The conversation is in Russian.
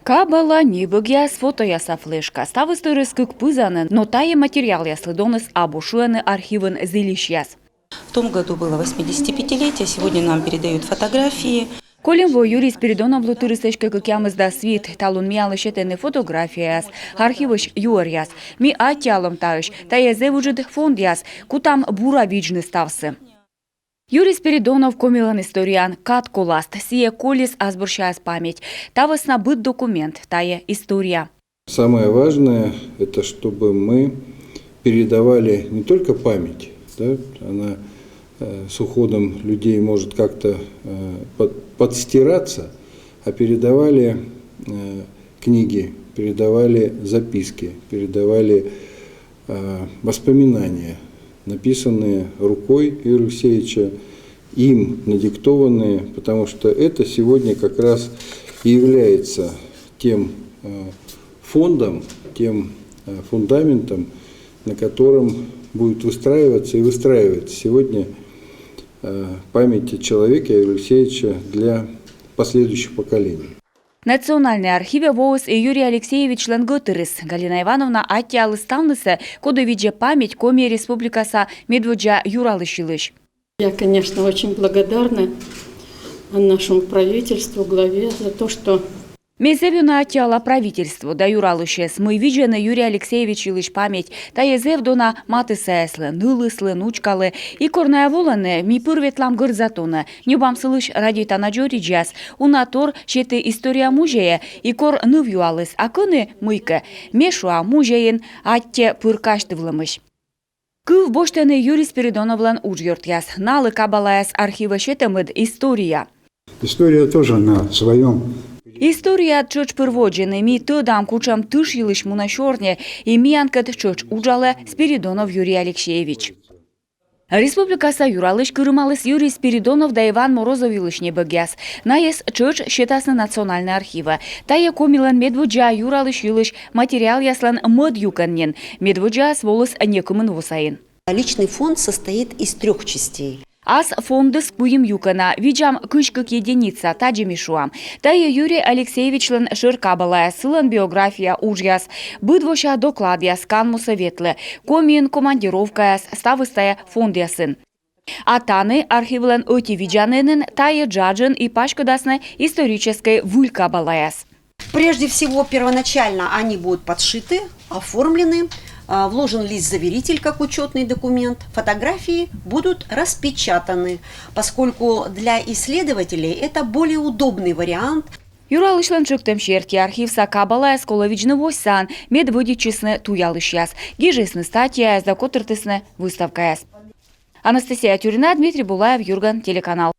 Кабала нибыгяс фото яса флешка. Ставы стырыскык пызаны, но тае материал яслы доныс абушуэны архивын зелищяс. В том году было 85-летие, сегодня нам передают фотографии. Колем во Юрий Спиридонов лутырыстышка кыкямыз да свит, талун ми алышетены фотографияс, архивыш юаряс, ми атялым таыш, таязе вужит фонд яс, кутам бура вичны ставсы. Юрий Спиридонов комилан историан кат коласт, сие колис азбурщаяс память, тавасна быт документ, тая история. Самое важное – это чтобы мы передавали не только память, да, она с уходом людей может как-то подстираться, а передавали книги, передавали записки, передавали воспоминания, написанные рукой Юрия Алексеевича, им надиктованные, потому что это сегодня как раз и является тем фондом, тем фундаментом, на котором будет выстраиваться и выстраивается сегодня память о человеке Юрия Алексеевича для последующих поколений. Национальный архиве ВОС и Юрий Алексеевич Ленготырыс. Галина Ивановна аттиалы ставныса, кода видя память коми республикаса Медводжа Юралышилыш. Я, конечно, очень благодарна нашему правительству, главе, за то, что... Мезевю на аттиала правительству, да Юралышес, мы виджены Юрий Алексеевич илыш память, та езев дона маты сеслы, нылыслы, нучкалы, и корная воланы, ми пырветлам гырзатуны, нюбам сылыш радита на джориджас, унатор, четы история мужея, и кор нывюалыс, а коны мыйка, мешуа мужеин, атте пыркаштывлымыш. Кыв боштаны Юрий Спиридоновлан ужгёртяс, налы кабалаяс архива шетемыд история. История тоже на своем. История чоч перводжены ми тыдам кучам тыш йылыш муна шорне, и миянкат чоч уджале Спиридонов Юрий Алексеевич. Республикаса Юралыш кырымалыс Юрий Спиридонов да Иван Морозов йылышне быгяс. Наес чоч счетасны национальный архива. Тая комилан Медводжа Юралыш йылыш материал яслан мод юканнен. Медводжа сволыс некумын вусайын. Личный фонд состоит из 3 частей. Ас фонды скуем юкана, виджам кышкак единица, таджимишуам. Тая Юрий Алексеевичлан ширкабалая, сылан биография ужяс, быдвоша доклад яс канму советле, комин командировка яс, ставыстая фонд ясын. Атаны архивлен оти виджаненен, тая джаджен и пашкадасна исторической вулькабалаяс. Прежде всего, первоначально они будут подшиты, оформлены, вложен лист-заверитель как учетный документ, фотографии будут распечатаны, поскольку для исследователей это более удобный вариант. Юралышлан чыктым шерти архив сакабалая сколовичны воссан, медводичисны туялышяс, гижесны статья, закотыртысны выставкаяс. Анастасия Тюрина, Дмитрий Булаев, Юрган, телеканал.